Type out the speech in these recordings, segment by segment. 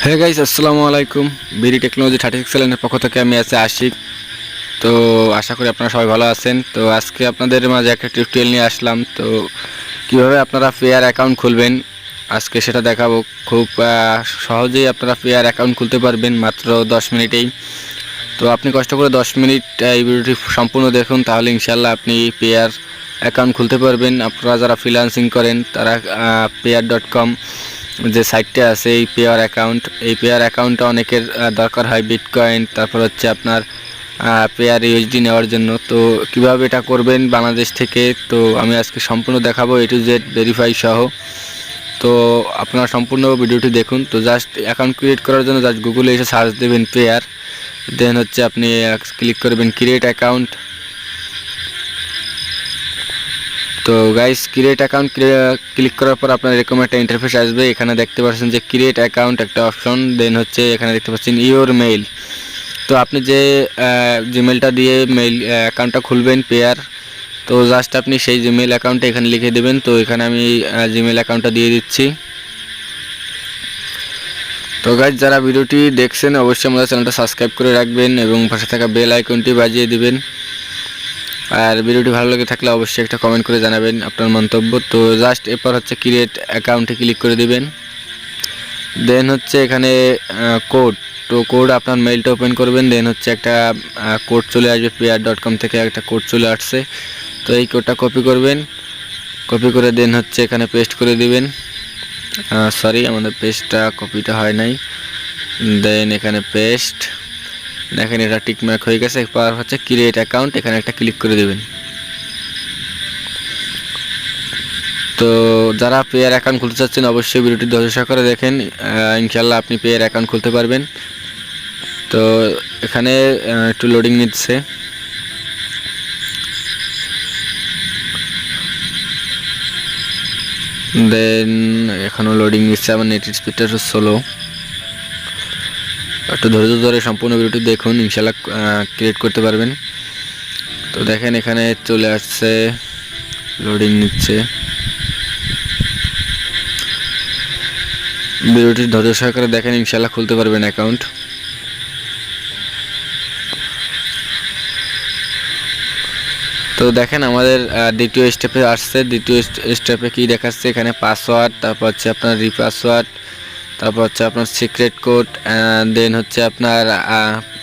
Hey guys, আসসালামু আলাইকুম। BD technology 36 চ্যানেলের পক্ষ থেকে আমি আছি আশিক। তো আশা করি আপনারা সবাই ভালো আছেন। তো আজকে আপনাদের মাঝে একটা টিউটোরিয়াল নিয়ে আসলাম। তো কিভাবে আপনারা পেয়ার অ্যাকাউন্ট খুলবেন আজকে সেটা দেখাবো। খুব সহজেই আপনারা পেয়ার অ্যাকাউন্ট খুলতে পারবেন মাত্র 10 মিনিটেই। তো আপনি কষ্ট করে 10 মিনিট এই ভিডিওটি সম্পূর্ণ দেখুন, তাহলে ইনশাল্লাহ আপনি পেয়ার অ্যাকাউন্ট খুলতে পারবেন। আপনারা যারা ফ্রিল্যান্সিং করেন তারা payeer.com যে সাইটটা আছে, এই পেয়ার অ্যাকাউন্টটা অনেকের দরকার হয় বিটকয়েন, তারপর হচ্ছে আপনার পেয়ার ইউএসডি নেওয়ার জন্য। তো কিভাবে এটা করবেন বাংলাদেশ থেকে, তো আমি আজকে সম্পূর্ণ দেখাবো A to Z ভেরিফাই সহ। তো আপনারা সম্পূর্ণ ভিডিওটি দেখুন। তো জাস্ট অ্যাকাউন্ট ক্রিয়েট করার জন্য জাস্ট গুগলে এসে সার্চ দেবেন পেয়ার, দেন হচ্ছে আপনি ক্লিক করবেন ক্রিয়েট অ্যাকাউন্ট। তো গাইস, ক্রিয়েট অ্যাকাউন্ট ক্লিক করার পর আপনার এরকম একটা ইন্টারফেস আসবে। এখানে দেখতে পাচ্ছেন যে ক্রিয়েট অ্যাকাউন্ট একটা অপশন, দেন হচ্ছে এখানে দেখতে পাচ্ছেন ইওর মেইল। তো আপনি যে জিমেলটা দিয়ে মেইল অ্যাকাউন্টটা খুলবেন পেয়ার, তো জাস্ট আপনি সেই জিমেল অ্যাকাউন্টটা এখানে লিখে দেবেন। তো এখানে আমি জিমেল অ্যাকাউন্টটা দিয়ে দিচ্ছি। তো গাইস, যারা ভিডিওটি দেখছেন অবশ্যই আমাদের চ্যানেলটা সাবস্ক্রাইব করে রাখবেন এবং পাশে থাকা বেল আইকনটি বাজিয়ে দিবেন। আর ভিডিওটি ভালো লেগে থাকলে অবশ্যই একটা কমেন্ট করে জানাবেন আপনার মন্তব্য। তো জাস্ট এরপর হচ্ছে ক্রিয়েট অ্যাকাউন্টে ক্লিক করে দিবেন। দেন হচ্ছে এখানে কোড, তো কোড আপনার মেইলটা ওপেন করবেন। দেন হচ্ছে একটা কোড চলে আসবে, payeer.com থেকে একটা কোড চলে আসছে। তো এই কোডটা কপি করবেন, কপি করে দেন হচ্ছে এখানে পেস্ট করে দিবেন। সরি, আমাদের পেস্টটা কপিটা হয় নাই। দেন এখানে পেস্ট, দেখেন এটা টিকমার্ক হয়ে গেছে। এরপর হচ্ছে ক্রিয়েট অ্যাকাউন্ট, এখানে একটা ক্লিক করে দেবেন। তো যারা পেয়ার অ্যাকাউন্ট খুলতে চাচ্ছেন অবশ্যই ভিডিওটি ধৈর্য সহকারে দেখেন, ইনশাল্লাহ আপনি পেয়ার অ্যাকাউন্ট খুলতে পারবেন। তো এখানে একটু লোডিং নিচ্ছে। দেন এখনও লোডিং নিচ্ছে, আমার নেটের স্পিডটা একটু স্লো। একটু ধৈর্য ধরে সম্পূর্ণ ভিডিওটি দেখুন, ইনশাল্লাহ ক্রিয়েট করতে পারবেন। তো দেখেন এখানে চলে আসছে, লোডিং নিচ্ছে। ভিডিওটি ধৈর্য সহকারে দেখেন, ইনশাল্লাহ খুলতে পারবেন অ্যাকাউন্ট। তো দেখেন আমাদের দ্বিতীয় স্টেপে আসছে। দ্বিতীয় স্টেপে কি দেখাচ্ছে, এখানে পাসওয়ার্ড, তারপর হচ্ছে আপনার রিপাসওয়ার্ড, তারপর হচ্ছে আপনার সিক্রেট কোড, দেন হচ্ছে আপনার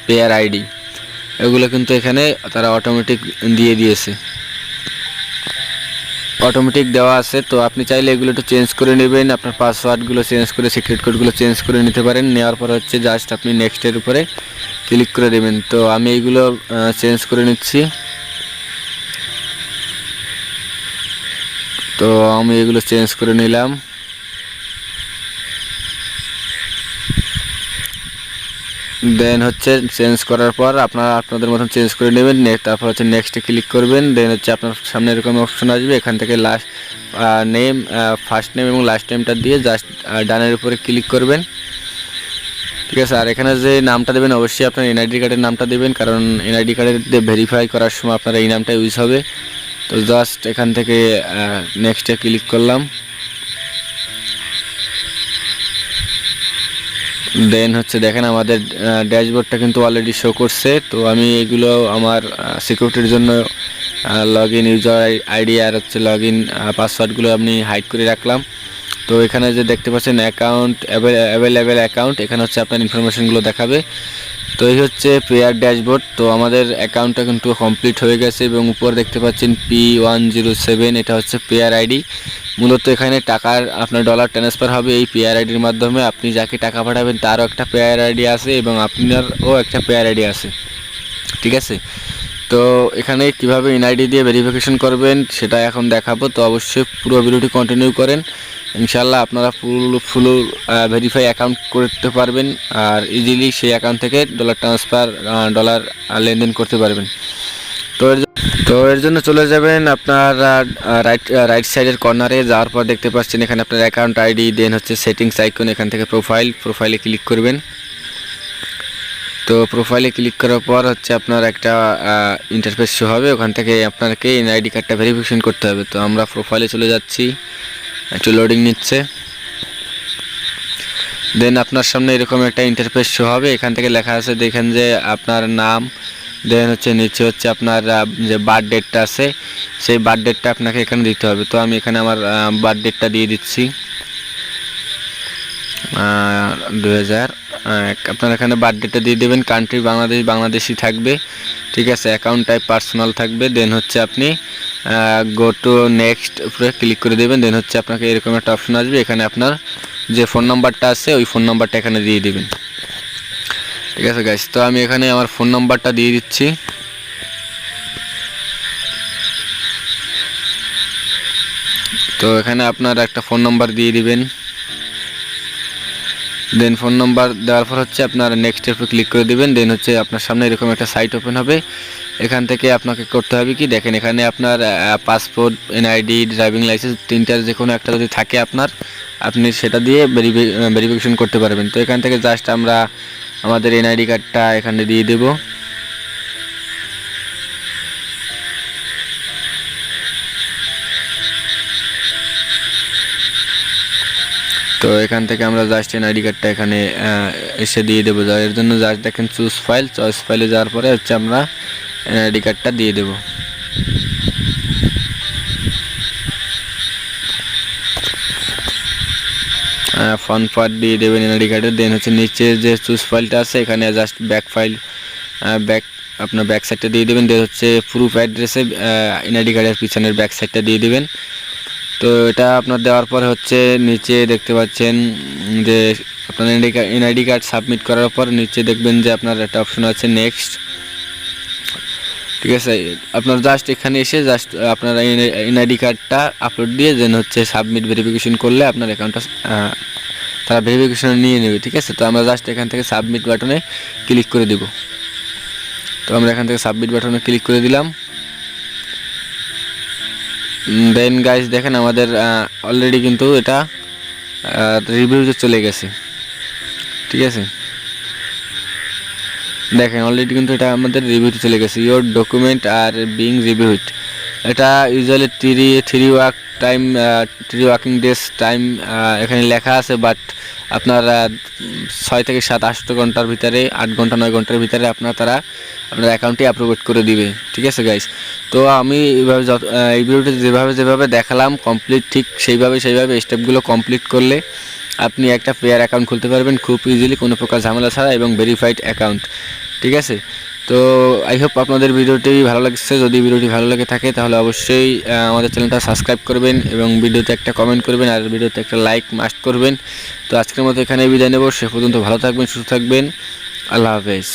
পেয়ার আইডি। এগুলো কিন্তু এখানে তারা অটোমেটিক দিয়ে দিয়েছে, অটোমেটিক দেওয়া আছে। তো আপনি চাইলে এগুলো একটু চেঞ্জ করে নেবেন, আপনার পাসওয়ার্ডগুলো চেঞ্জ করে সিক্রেট কোডগুলো চেঞ্জ করে নিতে পারেন। নেওয়ার পর হচ্ছে জাস্ট আপনি নেক্সটের উপরে ক্লিক করে দেবেন। তো আমি এইগুলো চেঞ্জ করে নিচ্ছি। তো আমি এগুলো চেঞ্জ করে নিলাম। দেন হচ্ছে চেঞ্জ করার পর আপনারা আপনাদের মতন চেঞ্জ করে নেবেন। তারপর হচ্ছে নেক্সটে ক্লিক করবেন। দেন হচ্ছে আপনার সামনে এরকম অপশন আসবে, এখান থেকে লাস্ট নেম, ফার্স্ট নেম এবং লাস্ট নেমটা দিয়ে জাস্ট ডানের উপরে ক্লিক করবেন। ঠিক আছে, আর এখানে যে নামটা দেবেন অবশ্যই আপনার এনআইডি কার্ডের নামটা দেবেন, কারণ এনআইডি কার্ডের ভেরিফাই করার সময় আপনার এই নামটা ইউজ হবে। তো জাস্ট এখান থেকে নেক্সটে ক্লিক করলাম। দেন হচ্ছে দেখেন আমাদের ড্যাশবোর্ডটা কিন্তু অলরেডি শো করছে। তো আমি এগুলো আমার সিকিউরিটির জন্য লগ ইন ইউজার আইডি আর হচ্ছে লগ ইন পাসওয়ার্ডগুলো আমি হাইড করে রাখলাম। তো এখানে যে দেখতে পাচ্ছেন অ্যাকাউন্ট অ্যাভেলেবেল অ্যাকাউন্ট, এখানে হচ্ছে আপনার ইনফরমেশনগুলো দেখাবে। তো এই হচ্ছে পেয়ার ড্যাশবোর্ড। তো আমাদের অ্যাকাউন্টটা কিন্তু কমপ্লিট হয়ে গেছে এবং উপরে দেখতে পাচ্ছেন P107, এটা হচ্ছে পেয়ার আইডি। মূলত এখানে টাকার আপনার ডলার ট্রান্সফার হবে এই পেয়ার আইডির মাধ্যমে। আপনি যাকে টাকা পাঠাবেন তারও একটা পেয়ার আইডি আছে এবং আপনারও একটা পেয়ার আইডি আছে। ঠিক আছে, তো এখানে কিভাবে এনআইডি দিয়ে ভেরিফিকেশন করবেন সেটা এখন দেখাবো। তো অবশ্যই পুরো ভিডিওটি কন্টিনিউ করেন, ইনশাল্লাহ আপনারা ফুল ভেরিফাই অ্যাকাউন্ট করতে পারবেন আর ইজিলি সেই অ্যাকাউন্ট থেকে ডলার ট্রান্সফার, ডলার লেনদেন করতে পারবেন। তো এর জন্য চলে যাবেন আপনার রাইট সাইডের কর্নারে, যাওয়ার পর দেখতে পাচ্ছেন এখানে আপনার অ্যাকাউন্ট আইডি, দেন হচ্ছে সেটিংস আইকন, এখান থেকে প্রোফাইলে ক্লিক করবেন। তো প্রোফাইলে ক্লিক করার পর হচ্ছে আপনার একটা ইন্টারফেস শো হবে, ওখান থেকে আপনাকে এনআইডি কার্ডটা ভেরিফিকেশন করতে হবে। তো আমরা প্রোফাইলে চলে যাচ্ছি, একটু লোডিং নিচ্ছে। দেন আপনার সামনে এরকম একটা ইন্টারফেস শো হবে। এখান থেকে লেখা আছে দেখেন যে আপনার নাম, দেন হচ্ছে নিচে হচ্ছে আপনার যে বার্থ ডেটটা আছে সেই বার্থ ডেটটা আপনাকে এখানে দিতে হবে। তো আমি এখানে আমার বার্থ ডেটটা দিয়ে দিচ্ছি 2001। আপনার এখানে বার্থ ডেটটা দিয়ে দেবেন। কান্ট্রি বাংলাদেশি থাকবে, ঠিক আছে। অ্যাকাউন্ট টাইপ পার্সোনাল থাকবে। দেন হচ্ছে আপনি গো টু নেক্সট উপরে ক্লিক করে দেবেন। দেন হচ্ছে আপনাকে এরকম একটা অপশন আসবে, এখানে আপনার যে ফোন নাম্বারটা আছে ওই ফোন নাম্বারটা এখানে দিয়ে দিবেন, ঠিক আছে গাইস। তো আমি এখানে আমার ফোন নাম্বারটা দিয়ে দিচ্ছি। তো এখানে আপনার একটা ফোন নাম্বার দিয়ে দিবেন। দেন ফোন নাম্বার দেওয়ার পর হচ্ছে আপনার নেক্সট স্টেপে ক্লিক করে দিবেন। দেন হচ্ছে আপনার সামনে এরকম একটা সাইট ওপেন হবে। এখান থেকে আপনাকে করতে হবে কি দেখেন, এখানে আপনার পাসপোর্ট, এনআইডি, ড্রাইভিং লাইসেন্স তিনটার যে কোনো একটা যদি থাকে আপনার, আপনি সেটা দিয়ে ভেরিফিকেশন করতে পারবেন। তো এখান থেকে জাস্ট আমরা আমাদের এনআইডি কার্ডটা এখানে দিয়ে দেব। তো এখান থেকে আমরা জাস্ট এনআইডি কার্ডটা এখানে এসে দিয়ে দেবো। এর জন্য জাস্ট দেখেন চুজ ফাইল, চয়েস ফাইলে যাওয়ার পরে হচ্ছে আমরা এনআইডি কার্ডটা দিয়ে দেবো। ফ্রন্ট পার্ট দিয়ে দেবেন এনআইডি কার্ডের। দেন হচ্ছে নিচে যে চুজ ফাইলটা আছে এখানে জাস্ট ব্যাক ফাইল, আপনার ব্যাক সাইডটা দিয়ে দেবেন। দেন হচ্ছে প্রুফ অ্যাড্রেসে এনআইডি কার্ডের পিছনের ব্যাক সাইডটা দিয়ে দেবেন। তো এটা আপনার দেওয়ার পরে হচ্ছে নিচে দেখতে পাচ্ছেন যে আপনার এনআইডি কার্ড সাবমিট করার পর নিচে দেখবেন যে আপনার একটা অপশন আছে নেক্সট, ঠিক আছে। আপনার জাস্ট এখানে এসে জাস্ট আপনার এনআইডি কার্ডটা আপলোড দিয়ে দেন হচ্ছে সাবমিট ভেরিফিকেশন করলে আপনার অ্যাকাউন্টটা তারা ভেরিফিকেশন নিয়ে নেবে, ঠিক আছে। তো আমরা জাস্ট এখান থেকে সাবমিট বাটনে ক্লিক করে দেব। তো আমরা এখান থেকে সাবমিট বাটনে ক্লিক করে দিলাম। দেন গাইস দেখেন আমাদের অলরেডি কিন্তু এটা রিভিউতে চলে গেছে, ঠিক আছে। দেখেন অলরেডি কিন্তু এটা আমাদের রিভিউতে চলে গেছে। Your document are being reviewed, এটা usually three working days time এখানে লেখা আছে, বাট আপনার 6 থেকে 7-8 ঘন্টার ভিতরে, 8 ঘন্টা 9 ঘন্টার ভিতরে আপনার অ্যাকাউন্টটি অ্যাপ্রুভ করে দিবে, ঠিক আছে গাইস। তো আমি এইভাবে এই ভিডিওতে যেভাবে দেখালাম কমপ্লিট ঠিক সেইভাবে স্টেপগুলো কমপ্লিট করলে আপনি একটা পেয়ার অ্যাকাউন্ট খুলতে পারবেন খুব ইজিলি, কোনো প্রকার ঝামেলা ছাড়া এবং ভেরিফাইড অ্যাকাউন্ট, ঠিক আছে। তো আই হোপ আপনাদের ভিডিওটি ভালো লাগছে। যদি ভিডিওটি ভালো লাগে থাকে তাহলে অবশ্যই আমাদের চ্যানেলটা সাবস্ক্রাইব করবেন এবং ভিডিওতে একটা কমেন্ট করবেন আর ভিডিওতে একটা লাইক মাস্ট করবেন। তো আজকের মতো এখানে বিদায় নেব। সে পর্যন্ত ভালো থাকবেন, সুস্থ থাকবেন। আল্লাহ হাফেজ।